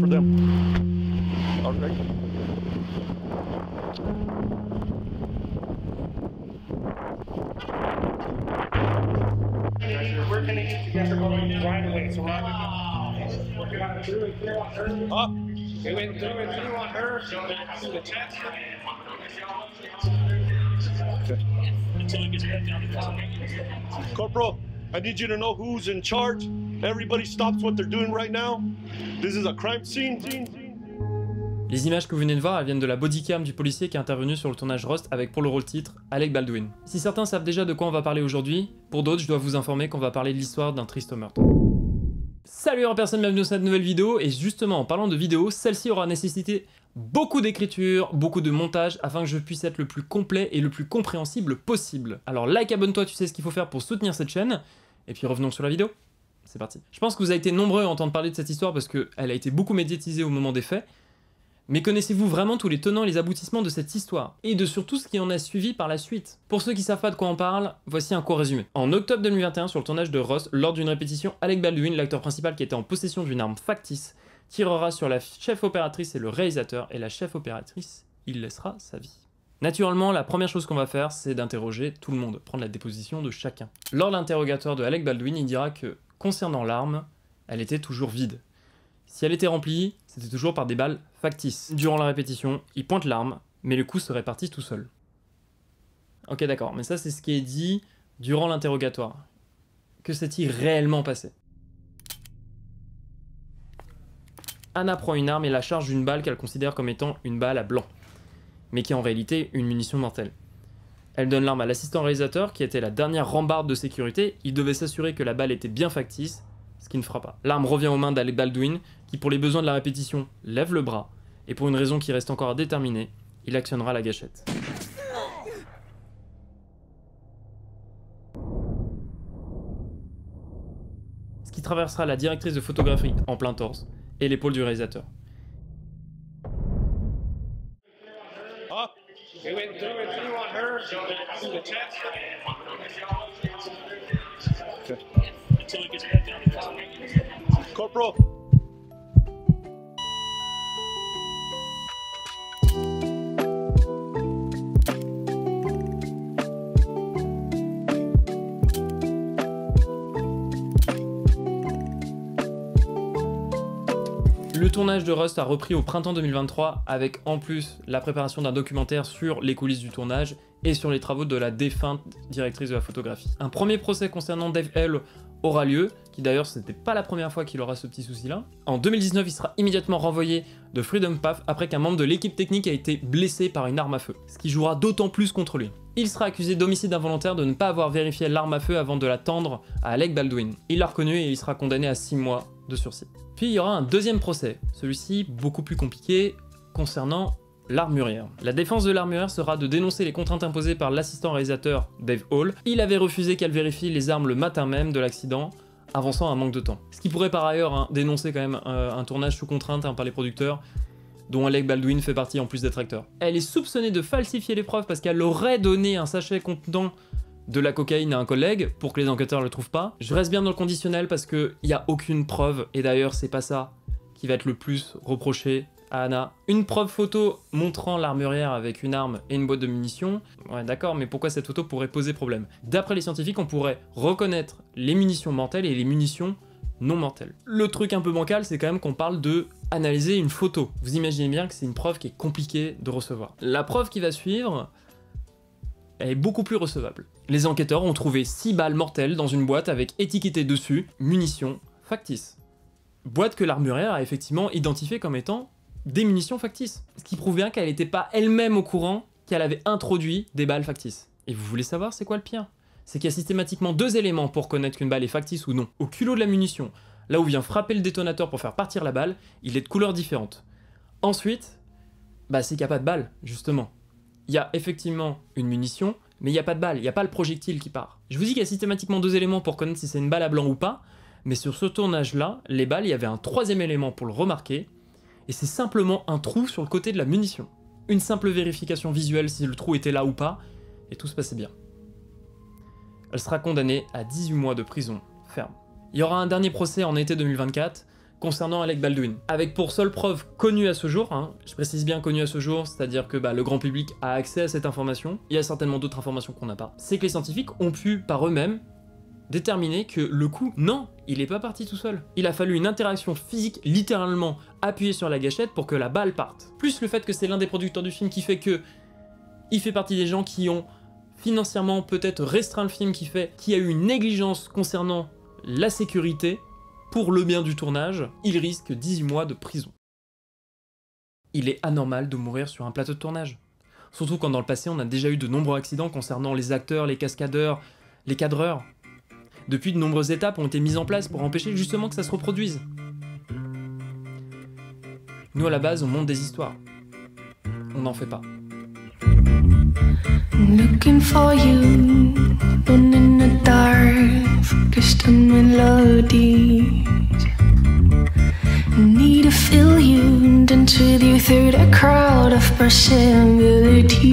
For them. All right. We're working together right away, so we're going through and through on her. Up. We went through and through on her, so the chest. Until he gets back down to Corporal, I need you to know who's in charge. Everybody stops what they're doing right now. This is a crime scene. Les images que vous venez de voir, elles viennent de la bodycam du policier qui est intervenu sur le tournage Rust avec pour le rôle titre Alec Baldwin. Si certains savent déjà de quoi on va parler aujourd'hui, pour d'autres je dois vous informer qu'on va parler de l'histoire d'un triste meurtre. Salut en personne, bienvenue dans cette nouvelle vidéo, et justement en parlant de vidéo, celle-ci aura nécessité beaucoup d'écriture, beaucoup de montage afin que je puisse être le plus complet et le plus compréhensible possible. Alors like, abonne-toi, tu sais ce qu'il faut faire pour soutenir cette chaîne, et puis revenons sur la vidéo. C'est parti. Je pense que vous avez été nombreux à entendre parler de cette histoire parce qu'elle a été beaucoup médiatisée au moment des faits. Mais connaissez-vous vraiment tous les tenants et les aboutissements de cette histoire? Et de surtout ce qui en a suivi par la suite? Pour ceux qui savent pas de quoi on parle, voici un court résumé. En octobre 2021, sur le tournage de Rust, lors d'une répétition, Alec Baldwin, l'acteur principal qui était en possession d'une arme factice, tirera sur la chef opératrice et le réalisateur, et la chef opératrice, il laissera sa vie. Naturellement, la première chose qu'on va faire, c'est d'interroger tout le monde, prendre la déposition de chacun. Lors de l'interrogatoire de Alec Baldwin, il dira que, concernant l'arme, elle était toujours vide. Si elle était remplie, c'était toujours par des balles factices. Durant la répétition, il pointe l'arme, mais le coup se répartit tout seul. Ok d'accord, mais ça c'est ce qui est dit durant l'interrogatoire. Que s'est-il réellement passé? Anna prend une arme et la charge d'une balle qu'elle considère comme étant une balle à blanc, mais qui est en réalité une munition mortelle. Elle donne l'arme à l'assistant réalisateur, qui était la dernière rambarde de sécurité. Il devait s'assurer que la balle était bien factice, ce qui ne fera pas. L'arme revient aux mains d'Alec Baldwin, qui pour les besoins de la répétition lève le bras, et pour une raison qui reste encore à déterminer, il actionnera la gâchette. Ce qui traversera la directrice de photographie en plein torse, et l'épaule du réalisateur. Up. We went through and through on her, so the chest. Until he gets back down to Corporal. Le tournage de Rust a repris au printemps 2023 avec en plus la préparation d'un documentaire sur les coulisses du tournage et sur les travaux de la défunte directrice de la photographie. Un premier procès concernant Dave Hale aura lieu, qui d'ailleurs c'était pas la première fois qu'il aura ce petit souci là. En 2019, il sera immédiatement renvoyé de Freedom Path après qu'un membre de l'équipe technique a été blessé par une arme à feu, ce qui jouera d'autant plus contre lui. Il sera accusé d'homicide involontaire de ne pas avoir vérifié l'arme à feu avant de la tendre à Alec Baldwin. Il l'a reconnu et il sera condamné à 6 mois de sursis. Puis il y aura un deuxième procès, celui-ci beaucoup plus compliqué, concernant l'armurière. La défense de l'armurière sera de dénoncer les contraintes imposées par l'assistant réalisateur Dave Hall. Il avait refusé qu'elle vérifie les armes le matin même de l'accident, avançant un manque de temps. Ce qui pourrait par ailleurs dénoncer quand même un tournage sous contrainte par les producteurs, dont Alec Baldwin fait partie en plus d'être acteur. Elle est soupçonnée de falsifier les preuves parce qu'elle aurait donné un sachet contenant de la cocaïne à un collègue pour que les enquêteurs le trouvent pas. Je reste bien dans le conditionnel parce qu'il n'y a aucune preuve, et d'ailleurs c'est pas ça qui va être le plus reproché à Anna. Une preuve photo montrant l'armurière avec une arme et une boîte de munitions, ouais d'accord, mais pourquoi cette photo pourrait poser problème? D'après les scientifiques, on pourrait reconnaître les munitions mortelles et les munitions non mortelles. Le truc un peu bancal, c'est quand même qu'on parle de analyser une photo. Vous imaginez bien que c'est une preuve qui est compliquée de recevoir. La preuve qui va suivre, elle est beaucoup plus recevable. Les enquêteurs ont trouvé 6 balles mortelles dans une boîte avec étiqueté dessus « munitions factices ». Boîte que l'armurière a effectivement identifiée comme étant des munitions factices. Ce qui prouve bien qu'elle n'était pas elle-même au courant qu'elle avait introduit des balles factices. Et vous voulez savoir c'est quoi le pire? C'est qu'il y a systématiquement 2 éléments pour connaître qu'une balle est factice ou non. Au culot de la munition, là où vient frapper le détonateur pour faire partir la balle, il est de couleur différente. Ensuite, c'est qu'il n'y a pas de balle, justement. Il y a effectivement une munition, mais il n'y a pas de balle, il n'y a pas le projectile qui part. Je vous dis qu'il y a systématiquement 2 éléments pour connaître si c'est une balle à blanc ou pas, mais sur ce tournage-là, les balles, il y avait un 3e élément pour le remarquer, et c'est simplement un trou sur le côté de la munition. Une simple vérification visuelle si le trou était là ou pas, et tout se passait bien. Elle sera condamnée à 18 mois de prison ferme. Il y aura un dernier procès en été 2024, concernant Alec Baldwin. Avec pour seule preuve connue à ce jour, hein, je précise bien connue à ce jour, c'est-à-dire que le grand public a accès à cette information, il y a certainement d'autres informations qu'on n'a pas, c'est que les scientifiques ont pu par eux-mêmes déterminer que le coup, non, il est pas parti tout seul. Il a fallu une interaction physique, littéralement appuyée sur la gâchette pour que la balle parte. Plus le fait que c'est l'un des producteurs du film qui fait que il fait partie des gens qui ont financièrement peut-être restreint le film, qui fait qu'il y a eu une négligence concernant la sécurité pour le bien du tournage, il risque 18 mois de prison. Il est anormal de mourir sur un plateau de tournage. Surtout quand dans le passé on a déjà eu de nombreux accidents concernant les acteurs, les cascadeurs, les cadreurs. Depuis, de nombreuses étapes ont été mises en place pour empêcher justement que ça se reproduise. Nous à la base on monte des histoires. On n'en fait pas. Looking for you, alone in the dark, focused on melodies. Need to feel you, dance with you through the crowd of possibilities.